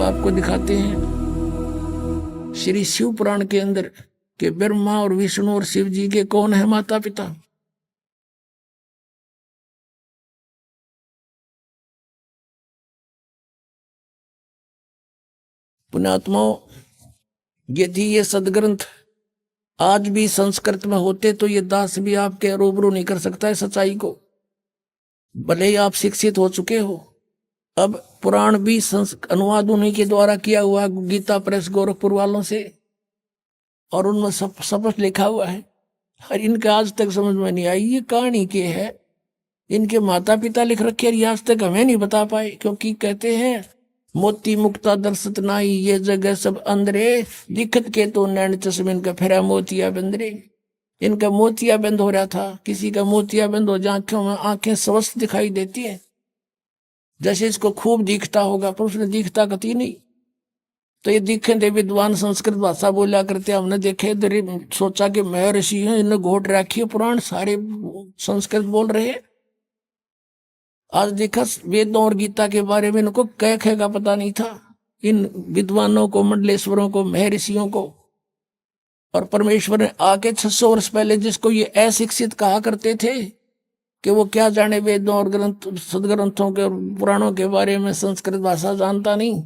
आपको दिखाते हैं श्री शिव पुराण के अंदर कि ब्रह्मा और विष्णु और शिव जी के कौन है माता पिता। पुण्यात्माओं, यदि ये सदग्रंथ आज भी संस्कृत में होते तो ये दास भी आपके रूबरू नहीं कर सकता है सच्चाई को, भले ही आप शिक्षित हो चुके हो। अब पुराण भी अनुवाद उन्हीं के द्वारा किया हुआ गीता प्रेस गोरखपुर वालों से, और उनमें सब लिखा हुआ है, और इनके आज तक समझ में नहीं आई ये कहानी के है। इनके माता पिता लिख रखे और आज तक हमें नहीं बता पाए, क्योंकि कहते हैं मोती मुक्ता दर्शत नाई ये जगह सब अंदरे दिखत के तो नैन चश्मे इनका फेरा मोतिया बंदरे। इनका मोतिया बंद हो रहा था, किसी का मोतिया बंद हो जाए आंखों में आंखें स्वस्थ दिखाई देती है, जैसे इसको खूब दिखता होगा, पर उसने दिखता कती नहीं। तो ये दिखे थे विद्वान संस्कृत भाषा बोला करते, हमने देखे सोचा कि मैं ऋषि हैं, इन्हें घोट रखी है पुराण, सारे संस्कृत बोल रहे हैं। आज देखा वेदों और गीता के बारे में इनको कह का पता नहीं था, इन विद्वानों को, मंडलेश्वरों को, महर्षियों को। और परमेश्वर ने आके 600 वर्ष पहले जिसको ये अशिक्षित कहा करते थे कि वो क्या जाने वेदों और सदग्रंथों के और पुराणों के बारे में, संस्कृत भाषा जानता नहीं,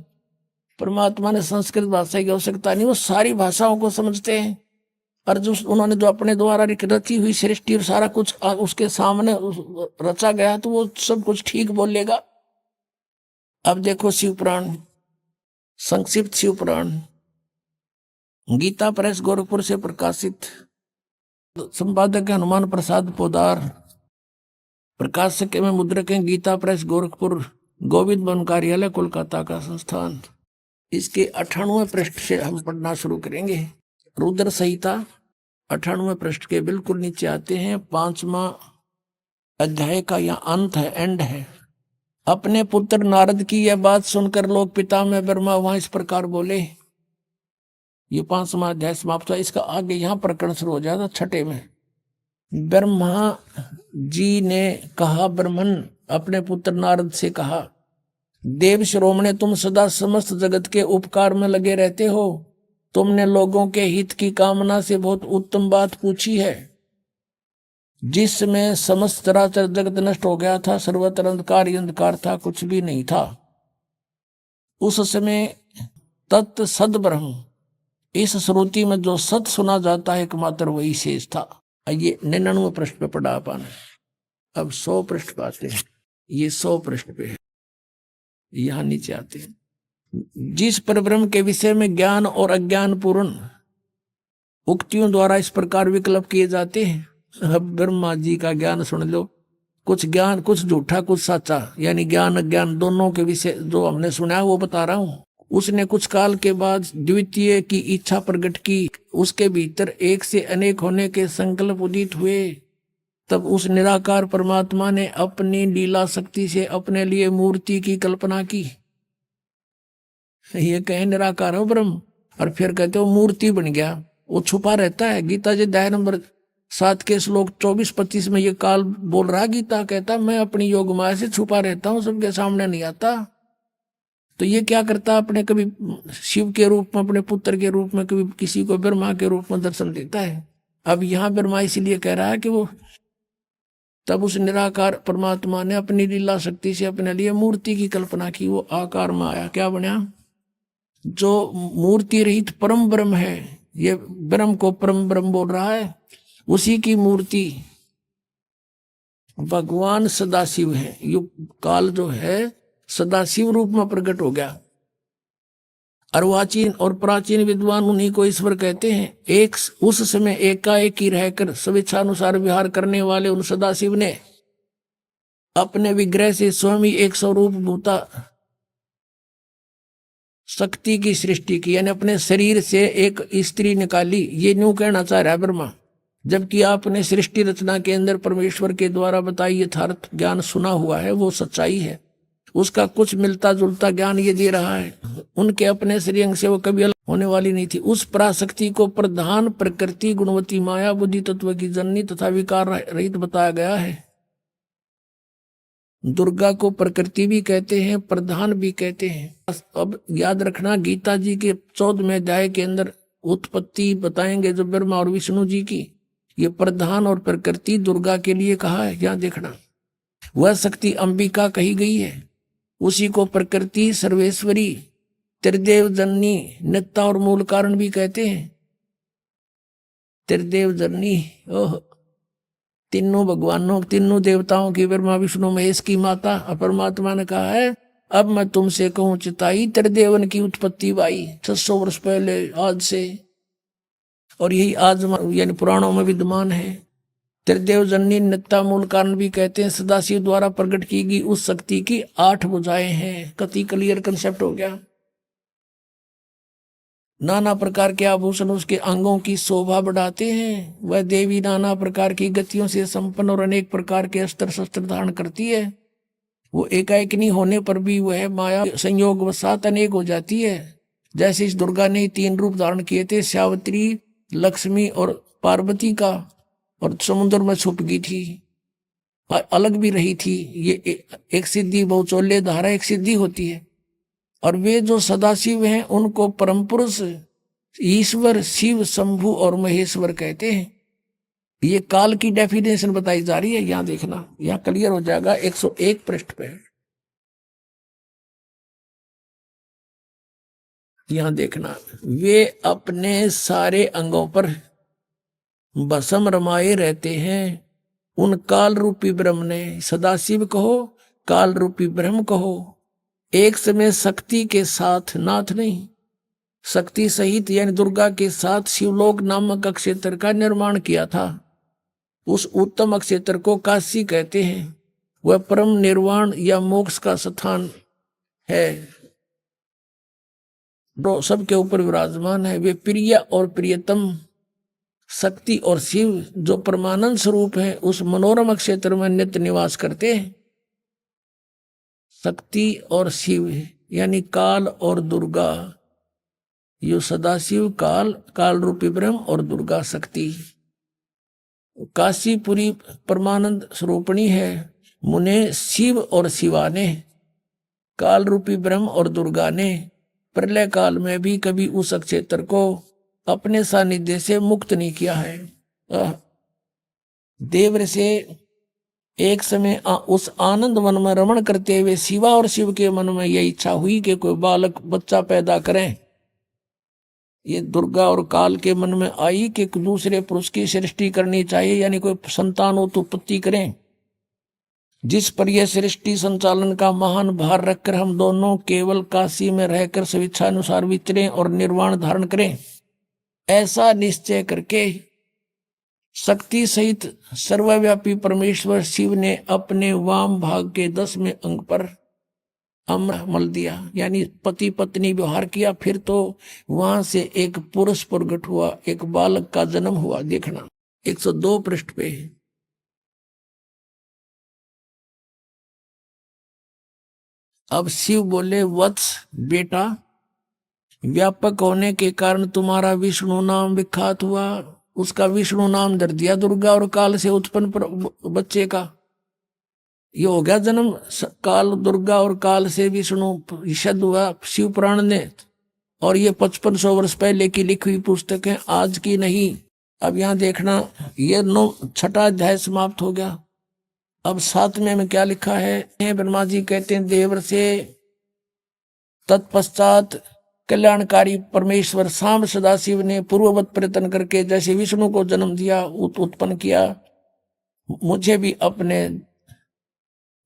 परमात्मा ने संस्कृत भाषा की आवश्यकता नहीं, वो सारी भाषाओं को समझते हैं। और जो उन्होंने जो अपने द्वारा रची हुई सृष्टि और सारा कुछ उसके सामने रचा गया, तो वो सब कुछ ठीक बोलेगा। अब देखो शिव पुराण, संक्षिप्त शिव पुराण, गीता प्रेस गोरखपुर से प्रकाशित, संपादक हनुमान प्रसाद पोदार, प्रकाशक में मुद्रक हैं गीता प्रेस गोरखपुर, गोविंद भवन कार्यालय कोलकाता का संस्थान। इसके 98वें पृष्ठ से हम पढ़ना शुरू करेंगे। रुद्र संहिता 98वें पृष्ठ के बिल्कुल नीचे आते हैं, 5वां अध्याय का यह अंत है, एंड है। अपने पुत्र नारद की यह बात सुनकर लोक पिता में ब्रह्मा वहां इस प्रकार बोले। ये 5वां अध्याय समाप्त हुआ, इसका आगे यहां प्रकरण शुरू हो जाता 6ठे में। ब्रह्मा जी ने कहा, ब्रह्मन अपने पुत्र नारद से कहा, देव श्रोमणे, तुम सदा समस्त जगत के उपकार में लगे रहते हो, तुमने लोगों के हित की कामना से बहुत उत्तम बात पूछी है। जिसमें समस्त चराचर जगत नष्ट हो गया था, सर्वत्र अंधकार ही अंधकार था, कुछ भी नहीं था। उस समय तत् सद ब्रह्म, इस श्रुति में जो सत सुना जाता है एकमात्र वही शेष था। ये 99वें पृष्ठ पे पढ़ा पाना। अब 100 पृष्ठ पे आते हैं, ये 100 पृष्ठ पे है, यहां नीचे आते हैं। जिस परब्रह्म के विषय में ज्ञान और अज्ञान पूर्ण उक्तियों द्वारा इस प्रकार विकल्प किए जाते हैं। अब ब्रह्मा जी का ज्ञान सुन लो, कुछ ज्ञान, कुछ झूठा, कुछ सच्चा, यानी ज्ञान अज्ञान दोनों के विषय जो हमने सुना वो बता रहा हूं। उसने कुछ काल के बाद द्वितीय की इच्छा प्रकट की, उसके भीतर एक से अनेक होने के संकल्प उदित हुए। तब उस निराकार परमात्मा ने अपनी लीला शक्ति से अपने लिए मूर्ति की कल्पना की। ये कहे निराकार हो ब्रह्म, और फिर कहते हो मूर्ति बन गया, वो छुपा रहता है। गीता जी अध्याय नंबर 7 के श्लोक 24-25 में ये काल बोल रहा, गीता कहता मैं अपनी योग माया से छुपा रहता हूं, सबके सामने नहीं आता। तो ये क्या करता, अपने कभी शिव के रूप में, अपने पुत्र के रूप में, कभी किसी को ब्रह्मा के रूप में दर्शन देता है। अब यहाँ ब्रह्मा इसलिए कह रहा है कि वो तब उस निराकार परमात्मा ने अपनी लीला शक्ति से अपने लिए मूर्ति की कल्पना की, वो आकार में आया। क्या बना, जो मूर्ति रहित परम ब्रह्म है, ये ब्रह्म को परम ब्रह्म बोल रहा है, उसी की मूर्ति भगवान सदाशिव है। युग काल जो है सदाशिव रूप में प्रकट हो गया। अर्वाचीन और प्राचीन विद्वान उन्हीं को ईश्वर कहते हैं। एक उस समय एकाएक ही रहकर स्वेच्छानुसार विहार करने वाले उन सदाशिव ने अपने विग्रह से स्वयं ही एक स्वरूप भूता शक्ति की सृष्टि की, यानी अपने शरीर से एक स्त्री निकाली। ये न्यू कहना चाह रहा है ब्रह्मा, जबकि आपने सृष्टि रचना के अंदर परमेश्वर के द्वारा बताई यथार्थ ज्ञान सुना हुआ है, वो सच्चाई है। उसका कुछ मिलता जुलता ज्ञान ये दे रहा है। उनके अपने श्रेयंग से वो कभी अलग होने वाली नहीं थी। उस पराशक्ति को प्रधान प्रकृति गुणवती माया बुद्धि तत्व की जननी तथा विकार रहित बताया गया है। दुर्गा को प्रकृति भी कहते हैं, प्रधान भी कहते हैं। अब याद रखना, गीता जी के 14वें अध्याय के अंदर उत्पत्ति बताएंगे जो ब्रह्मा और विष्णु जी की, ये प्रधान और प्रकृति दुर्गा के लिए कहा है। यहाँ देखना, वह शक्ति अंबिका कही गई है, उसी को प्रकृति, सर्वेश्वरी, त्रिदेव जननी, नित्ता और मूल कारण भी कहते हैं। त्रिदेव जननी, ओह, तीनों भगवानों, तीनों देवताओं की, ब्रह्मा विष्णु महेश की माता। परमात्मा ने कहा है, अब मैं तुमसे कहूं चिताई, त्रिदेवन की उत्पत्ति बाई 600 वर्ष पहले आज से, और यही आज यानी पुराणों में विद्यमान है। त्रिदेव जननी, नित्ता, मूल कारण भी कहते हैं। सदाशिव द्वारा प्रकट की गई उस शक्ति की 8 भुजाएं हैं। कति क्लियर कंसेप्ट हो गया। नाना प्रकार के आभूषण उसके अंगों की शोभा बढ़ाते हैं। वह देवी नाना प्रकार की गतियों से संपन्न और अनेक प्रकार के अस्त्र शस्त्र धारण करती है। वो एकाएकिनी होने पर भी वह माया संयोग वसात अनेक हो जाती है। जैसे इस दुर्गा ने 3 रूप धारण किए थे, सावित्री, लक्ष्मी और पार्वती का, और समुद्र में छुप गई थी, अलग भी रही थी। ये एक सिद्धि बहुचोल्य धारा एक सिद्धि होती है। और वे जो सदाशिव हैं उनको परम पुरुष, ईश्वर, शिव, शंभु और महेश्वर कहते हैं। ये काल की डेफिनेशन बताई जा रही है। यहां देखना, यहां क्लियर हो जाएगा 101 पृष्ठ पे। यहां देखना, वे अपने सारे अंगों पर भस्म रमाए रहते हैं। उन काल रूपी ब्रह्म ने, सदाशिव कहो, काल रूपी ब्रह्म कहो, एक समय शक्ति के साथ, नाथ नहीं, शक्ति सहित यानी दुर्गा के साथ शिवलोक नामक क्षेत्र का निर्माण किया था। उस उत्तम क्षेत्र को काशी कहते हैं। वह परम निर्वाण या मोक्ष का स्थान है, जो सबके ऊपर विराजमान है। वे प्रिय और प्रियतम शक्ति और शिव जो परमानंद स्वरूप है, उस मनोरम क्षेत्र में नित्य निवास करते हैं। शक्ति और शिव यानी काल और दुर्गा, यो सदाशिव काल, काल रूपी ब्रह्म, और दुर्गा शक्ति। काशीपुरी परमानंद स्वरूपणी है। मुने शिव और शिवा ने, काल रूपी ब्रह्म और दुर्गा ने प्रलय काल में भी कभी उस क्षेत्र को अपने सानिध्य से मुक्त नहीं किया है। देव से एक समय उस आनंद वन में रमण करते हुए शिवा और शिव के मन में यह इच्छा हुई कि कोई बालक बच्चा पैदा करें। ये दुर्गा और काल के मन में आई कि दूसरे पुरुष की सृष्टि करनी चाहिए, यानी कोई संतान उत्पत्ति करें। जिस पर यह सृष्टि संचालन का महान भार रखकर हम दोनों केवल काशी में रहकर स्वेच्छानुसार विचरें और निर्वाण धारण करें, ऐसा निश्चय करके शक्ति सहित सर्वव्यापी परमेश्वर शिव ने अपने वाम भाग के 10वें अंग पर अमृत मल दिया, यानी पति पत्नी व्यवहार किया। फिर तो वहां से एक पुरुष प्रकट हुआ, एक बालक का जन्म हुआ। देखना 102 पृष्ठ पे। अब शिव बोले, वत्स बेटा, व्यापक होने के कारण तुम्हारा विष्णु नाम विख्यात हुआ। उसका विष्णु नाम धर दिया दुर्गा और काल से उत्पन्न बच्चे का। ये हो गया जन्म काल, दुर्गा और काल से विष्णु ईषद हुआ शिव पुराण ने। और ये 5500 वर्ष पहले की लिखी हुई पुस्तक है, आज की नहीं। अब यहाँ देखना, ये 6ठा अध्याय समाप्त हो गया। अब 7वें में क्या लिखा है। ब्रह्मा जी कहते हैं, देवर से तत्पश्चात कल्याणकारी परमेश्वर शाम सदाशिव ने पूर्ववत प्रयत्न करके जैसे विष्णु को जन्म दिया, उत्पन्न किया, मुझे भी अपने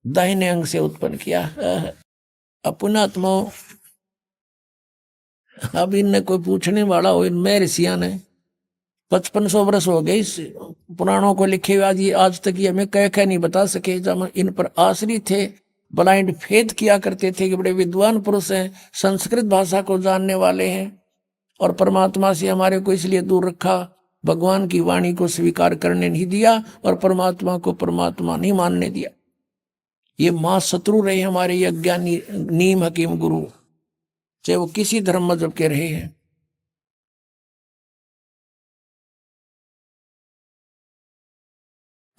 दाहिने अंग से उत्पन्न किया। अपनात्मा, अब इनने कोई पूछने वाला हो, इनमें ऋषिया ने 5500 वर्ष हो गए इस पुराणों को लिखे हुए, आज तक ये हमें कह नहीं बता सके। जब इन पर आश्रित थे, ब्लाइंड फेथ किया करते थे कि बड़े विद्वान पुरुष हैं, संस्कृत भाषा को जानने वाले हैं, और परमात्मा से हमारे को इसलिए दूर रखा, भगवान की वाणी को स्वीकार करने नहीं दिया और परमात्मा को परमात्मा नहीं मानने दिया। ये मां शत्रु रहे हमारे ये अज्ञानी नीम हकीम गुरु, चाहे वो किसी धर्म मजहब के रहे हैं।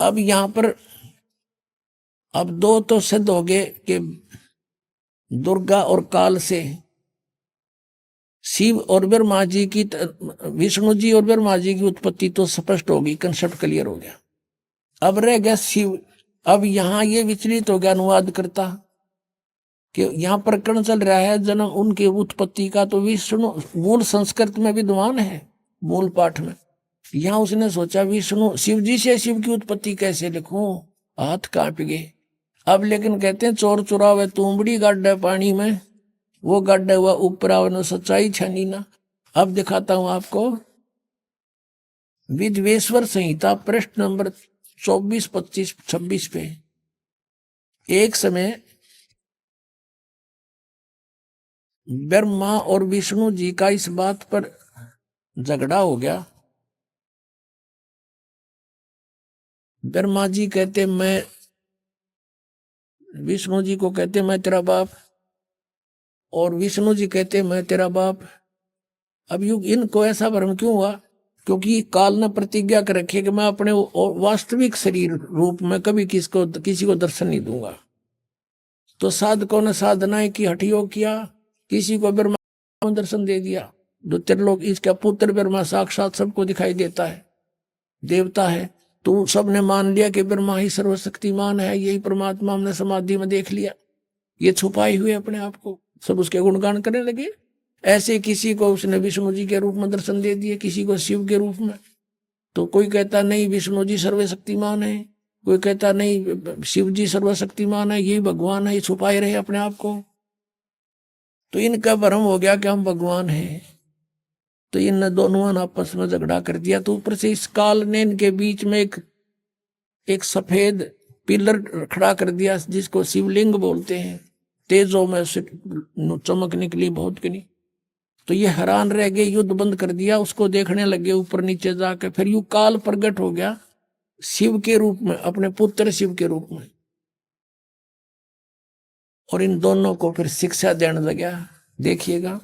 अब यहां पर अब दो तो सिद्ध हो गए कि दुर्गा और काल से शिव और ब्रह्मा जी की, विष्णु जी और ब्रह्मा जी की उत्पत्ति तो स्पष्ट होगी, कंसेप्ट क्लियर हो गया। अब रह गया शिव। अब यहां ये विचलित हो गया अनुवाद करता कि यहाँ प्रकरण चल रहा है जन्म उनकी उत्पत्ति का, तो विष्णु मूल संस्कृत में विद्वान है, मूल पाठ में। यहाँ उसने सोचा विष्णु शिव जी से शिव की उत्पत्ति कैसे लिखूं, हाथ कांप गए। अब लेकिन कहते हैं चोर चुरावे तुमड़ी गड्ढा पानी में, वो गड्ढा हुआ ऊपर आवे सच्चाई छानी ना। अब दिखाता हूं आपको विद्वेश्वर संहिता प्रश्न नंबर 24, 25, 26 पे। एक समय ब्रह्मा और विष्णु जी का इस बात पर झगड़ा हो गया। ब्रह्मा जी कहते मैं, विष्णु जी को कहते मैं तेरा बाप, और विष्णु जी कहते मैं तेरा बाप। अब यू इनको ऐसा भ्रम क्यों हुआ? क्योंकि काल ने प्रतिज्ञा कर रखी है कि मैं अपने वास्तविक शरीर रूप में कभी किसी को दर्शन नहीं दूंगा। तो साधकों ने साधनाएं की, हठयोग किया, किसी को ब्रह्मा दर्शन दे दिया। जो त्रिलोक इसका पुत्र ब्रह्मा साक्षात सबको दिखाई देता है, देवता है। तो सबने मान लिया कि ब्रह्मा ही सर्वशक्तिमान है, यही परमात्मा हमने समाधि में देख लिया, ये छुपाए हुए अपने आप को, सब उसके गुणगान करने लगे। ऐसे किसी को उसने विष्णु जी के रूप में दर्शन दे दिए, किसी को शिव के रूप में। तो कोई कहता नहीं विष्णु जी सर्वशक्तिमान है, कोई कहता नहीं शिव जी सर्वशक्तिमान है, यही भगवान है, ये छुपाए रहे अपने आप को। तो इनका भ्रम हो गया कि हम भगवान हैं। तो इन दोनों ने आपस में झगड़ा कर दिया। तो ऊपर से इस काल ने इनके बीच में एक सफेद पिलर खड़ा कर दिया, जिसको शिवलिंग बोलते हैं। तेजों में से चमक निकली बहुत की नहीं। तो ये हैरान रह गए, युद्ध बंद कर दिया, उसको देखने लगे ऊपर नीचे जाकर। फिर यू काल प्रकट हो गया शिव के रूप में, अपने पुत्र शिव के रूप में, और इन दोनों को फिर शिक्षा देने लगा। देखिएगा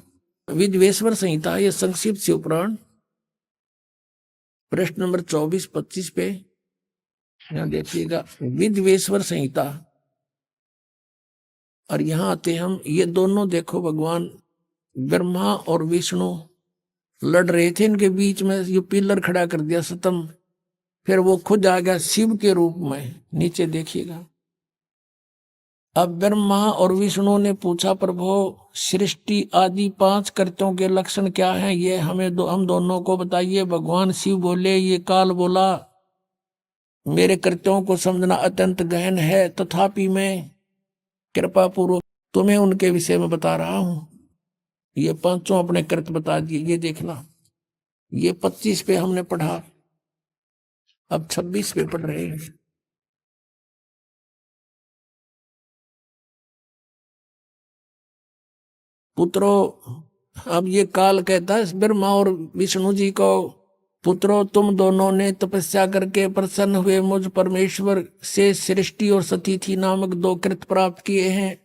विद्वेश्वर संहिता, ये संक्षिप्त शिव पुराण, प्रश्न नंबर 24, 25 पे यहां देखिएगा विद्वेश्वर संहिता। और यहां आते हम, ये दोनों देखो भगवान ब्रह्मा और विष्णु लड़ रहे थे, इनके बीच में ये पिलर खड़ा कर दिया स्तंभ। फिर वो खुद आ गया शिव के रूप में, नीचे देखिएगा। अब ब्रह्मा और विष्णु ने पूछा प्रभु सृष्टि आदि 5 कृत्यों के लक्षण क्या हैं, ये हमें हम दोनों को बताइए। भगवान शिव बोले, ये काल बोला मेरे कृत्यों को समझना अत्यंत गहन है, तथापि मैं कृपा पूर्वक तुम्हें उनके विषय में बता रहा हूं। ये 5 अपने कृत्य बता दिए, ये देखना। ये 25 पे हमने पढ़ा, अब 26 पे पढ़ रहे हैं। पुत्रों, अब ये काल कहता है ब्रह्मा और विष्णु जी को, पुत्रों तुम दोनों ने तपस्या करके प्रसन्न हुए मुझ परमेश्वर से सृष्टि और सतीथि नामक 2 कृत्य प्राप्त किए हैं।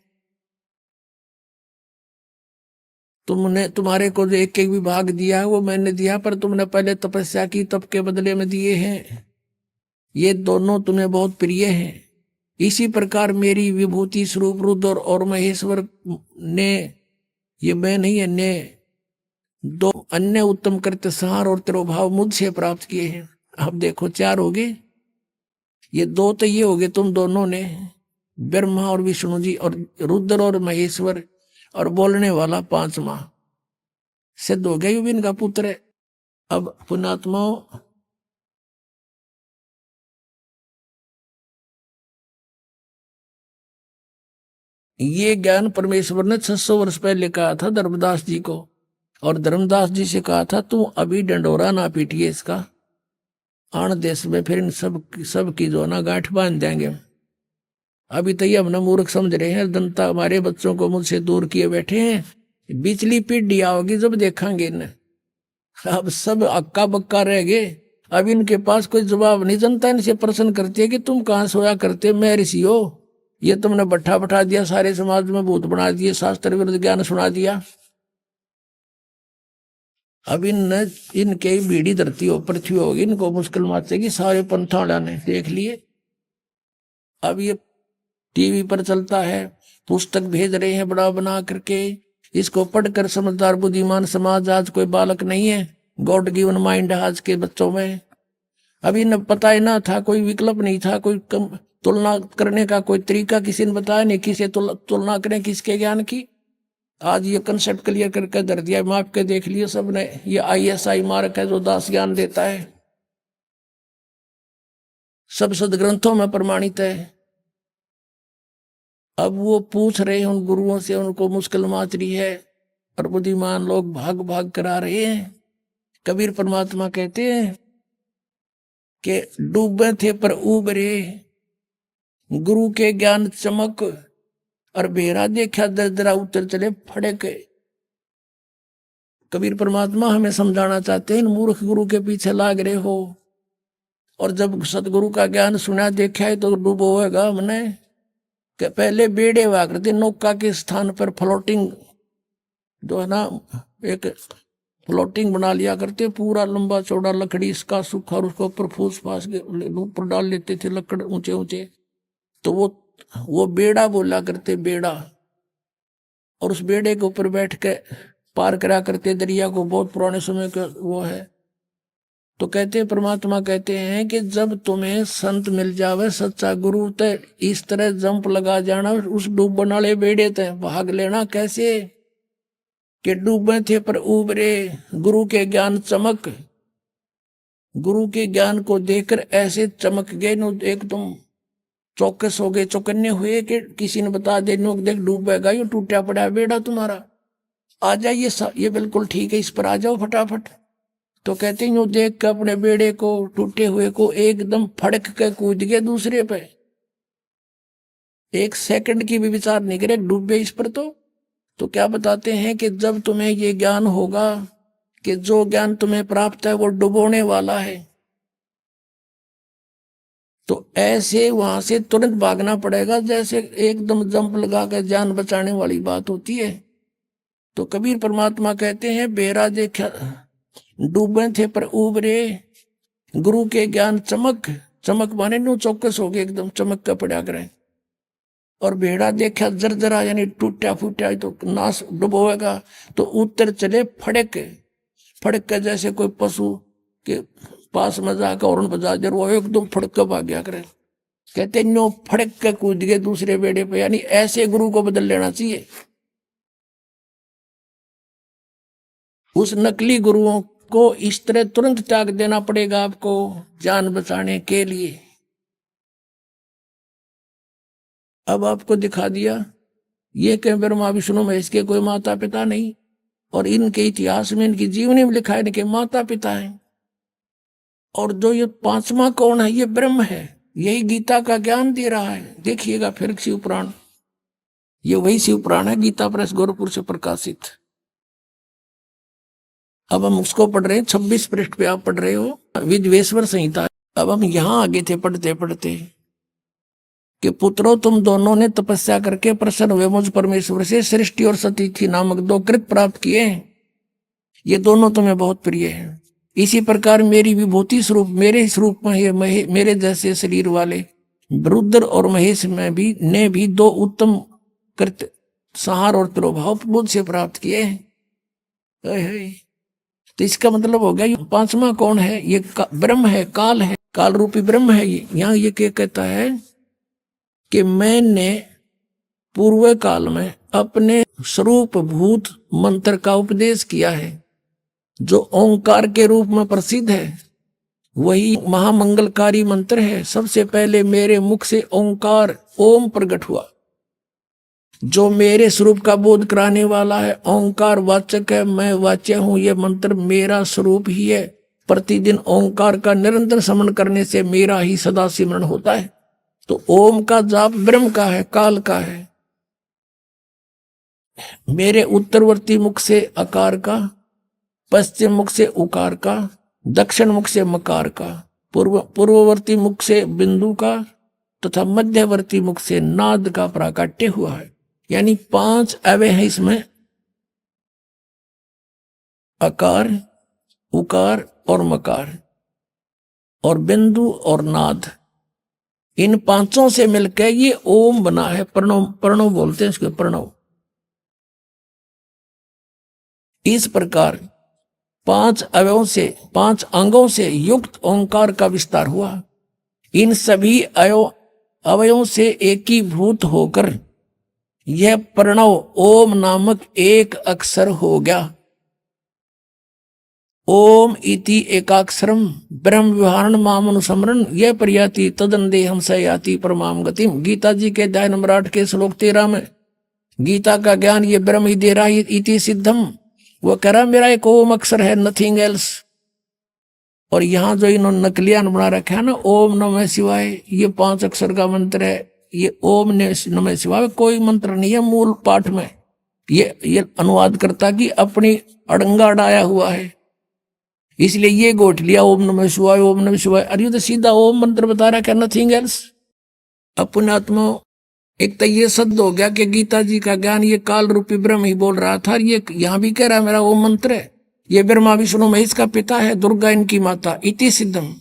तुमने, तुम्हारे को जो एक विभाग दिया है वो मैंने दिया, पर तुमने पहले तपस्या की, तप के बदले में दिए हैं। ये दोनों तुम्हें बहुत प्रिय हैं। इसी प्रकार मेरी विभूति स्वरूप रुद्र और महेश्वर ने, ये मैं नहीं, अन्य 2 अन्य उत्तम कृत्य संहार और तिरोभाव मुझसे प्राप्त किए हैं। अब देखो 4 हो गए, ये 2 तो ये हो गए तुम दोनों ने, ब्रह्मा और विष्णु जी, और रुद्र और महेश्वर, और बोलने वाला 5वां सिद्ध हो गया, ये भी इनका पुत्र है। अब पुण्यात्माओं, ये ज्ञान परमेश्वर ने 600 वर्ष पहले कहा था धर्मदास जी को, और धर्मदास जी से कहा था तू अभी डंडोरा ना पीटिए इसका, आन देश में फिर इन सब की जो ना गांठ बांध देंगे। अभी तो ये हमने मूर्ख समझ रहे हैं, जनता हमारे बच्चों को मुझसे दूर किए बैठे हैं, बिचली पीढ़ी आओगी जब देखेंगे इन्हें। अब सब अक्का बक्का रह गए, अब इनके पास कोई जवाब नहीं। जनता इनसे प्रश्न करती है कि तुम कहाँ सोया करते, मैं ऋषि हो, ये तुमने भट्ठा बैठा दिया, सारे समाज में भूत बना दिए, शास्त्र विरुद्ध ज्ञान सुना दिया। अब इनके बीड़ी धरती हो, पृथ्वी होगी, इनको मुश्किल माचेगी। सारे पंथा ने देख लिए। अब ये टीवी पर चलता है, पुस्तक भेज रहे हैं बड़ा बना करके। इसको पढ़कर समझदार बुद्धिमान समाज आज कोई बालक नहीं है। गॉड गिवन माइंड आज के बच्चों में। अभी न पता ही ना था, कोई विकल्प नहीं था, कोई तुलना करने का कोई तरीका किसी ने बताया नहीं, किसे तुलना करें किसके ज्ञान की। आज ये कंसेप्ट क्लियर करके धर दिया, माप के देख लिए सबने। ये ISI मार्क है जो दास ज्ञान देता है, सब सदग्रंथों में प्रमाणित है। अब वो पूछ रहे हैं उन गुरुओं से, उनको मुश्किल माच रही है और बुद्धिमान लोग भाग भाग करा रहे हैं। कबीर परमात्मा कहते हैं कि डूबे थे पर उबरे, गुरु के ज्ञान चमक, और बेरा देखा दरदरा उतर चले फड़क। कबीर परमात्मा हमें समझाना चाहते हैं, मूर्ख गुरु के पीछे लाग रहे हो, और जब सतगुरु का ज्ञान सुना देखा है तो डूबोएगा हमने। कि पहले बेड़े हुआ करते, नौका के स्थान पर फ्लोटिंग जो है ना, एक फ्लोटिंग बना लिया करते, पूरा लंबा चौड़ा लकड़ी इसका सूखा, और उसको ऊपर फूस फास के ऊपर डाल लेते थे लकड़ ऊंचे ऊंचे, तो वो बेड़ा बोला करते, बेड़ा। और उस बेड़े के ऊपर बैठ के पार करा करते दरिया को, बहुत पुराने समय का वो है। तो कहते परमात्मा कहते हैं कि जब तुम्हें संत मिल जावे सच्चा गुरु, तो इस तरह जंप लगा जाना उस डूबने वाले बेड़े ते, भाग लेना कैसे कि डूबे थे पर उबरे, गुरु के ज्ञान चमक। गुरु के ज्ञान को देखकर ऐसे चमक गए नो, एकदम चौकस हो गए, चौकन्ने हुए कि किसी ने बता दे नो, देख डूबेगा, ये टूटा पड़ा बेड़ा तुम्हारा, आ जाइए, ये बिल्कुल ठीक है, इस पर आ जाओ फटाफट। तो कहते हैं देख के अपने बेड़े को, टूटे हुए को, एकदम फड़क के कूद गए दूसरे पे। एक सेकंड की भी विचार नहीं करे, डूबे इस पर। तो क्या बताते हैं कि जब तुम्हें ये ज्ञान होगा कि जो ज्ञान तुम्हें प्राप्त है वो डुबोने वाला है, तो ऐसे वहां से तुरंत भागना पड़ेगा, जैसे एकदम जंप लगा कर जान बचाने वाली बात होती है। तो कबीर परमात्मा कहते हैं बेरा देखा डूबे थे पर उबरे, गुरु के ज्ञान चमक, चमक माने नो चौकस हो गए, एकदम चमक का पड़ा करें। और भेड़ा देखा जरजरा, यानी टूटा फूटा, तो नाश डुबोएगा। तो उत्तर चले फड़क, फड़क के जैसे कोई पशु के पास में जाकर हॉर्न बजा दे, वो एकदम फड़क के भाग गया करे। कहते नो फड़क के कूद गए दूसरे बेड़े पे, यानी ऐसे गुरु को बदल लेना चाहिए। उस नकली गुरुओं को इस तरह तुरंत त्याग देना पड़ेगा आपको जान बचाने के लिए। अब आपको दिखा दिया ये कि ब्रह्मा विष्णु महेश के कोई माता पिता नहीं, और इनके इतिहास में, इनकी जीवनी में लिखा है इनके माता पिता हैं। और जो ये पांचवा कौन है, ये ब्रह्म है, यही गीता का ज्ञान दे रहा है। देखिएगा फिर शिव पुराण, ये वही शिव पुराण है, गीता प्रेस गोरखपुर से प्रकाशित। अब हम उसको पढ़ रहे हैं, 26 पृष्ठ पे आप पढ़ रहे हो, विद्वेश्वर संहिता। अब हम यहां आगे थे पढ़ते पढ़ते कि पुत्रों तुम दोनों ने तपस्या करके प्रसन्न हुए मुझ परमेश्वर से सृष्टि और सतीथि नामक 2 कृत प्राप्त किए हैं, ये दोनों तुम्हें बहुत प्रिय हैं। इसी प्रकार मेरी विभूति स्वरूप, मेरे स्वरूप में मेरे जैसे शरीर वाले रुद्र और महेश में भी ने भी 2 उत्तम कृत संहार और प्रभाव मुझ से प्राप्त किए हैं। तो इसका मतलब हो गया ये पांचवा कौन है, ये ब्रह्म है, काल है, काल रूपी ब्रह्म है। यहाँ ये क्या कहता है कि मैंने पूर्व काल में अपने स्वरूप भूत मंत्र का उपदेश किया है, जो ओंकार के रूप में प्रसिद्ध है। वही महामंगलकारी मंत्र है। सबसे पहले मेरे मुख से ओंकार ओम प्रकट हुआ, जो मेरे स्वरूप का बोध कराने वाला है। ओंकार वाचक है, मैं वाच्य हूं। यह मंत्र मेरा स्वरूप ही है। प्रतिदिन ओंकार का निरंतर स्मरण करने से मेरा ही सदा सिमरण होता है। तो ओम का जाप ब्रह्म का है, काल का है। मेरे उत्तरवर्ती मुख से अकार का, पश्चिम मुख से उकार का, दक्षिण मुख से मकार का, पूर्ववर्ती मुख से बिंदु का तथा मध्यवर्ती मुख से नाद का प्राकट्य हुआ है। यानी 5 अवय हैं इसमें, अकार, उकार और मकार, और बिंदु और नाद। इन पांचों से मिलकर ये ओम बना है। प्रणव, प्रणव बोलते हैं इसको, प्रणव। इस प्रकार 5 अवयवों से, 5 अंगों से युक्त ओंकार का विस्तार हुआ। इन सभी अवयवों से एकीभूत होकर यह प्रणव ओम नामक एक अक्षर हो गया। ओम इति एकाक्षरम ब्रह्म विहारण मामनुसमरण यह प्रयाति तदन्देहम स याति परमाम गतिम। गीता जी के अध्याय नंबर 8 के श्लोक 13 में गीता का ज्ञान ये ब्रह्म ही दे रहा है इति सिद्धम। वो कह रहा मेरा एक ओम अक्षर है, नथिंग एल्स। और यहां जो इन्होंने नकलियान बना रखा है ना, ओम नमः शिवाय, ये 5 अक्षर का मंत्र है। ये ओम नमः शिवाय कोई मंत्र नहीं है मूल पाठ में। ये अनुवाद करता कि अपनी अड़ंगा अड़ाया हुआ है, इसलिए ये गोट लिया ओम नमः शिवाय, ओम नमः शिवाय। अरे तो सीधा ओम मंत्र बता रहा क्या, नथिंग एल्स। अपने आत्मा एक तो ये सद हो गया कि गीता जी का ज्ञान ये काल रूपी ब्रह्म ही बोल रहा था। ये यहां भी कह रहा है मेरा ओम मंत्र है। ये ब्रह्मा विष्णु महेश का पिता है, दुर्गा इनकी माता, इति सिद्धम।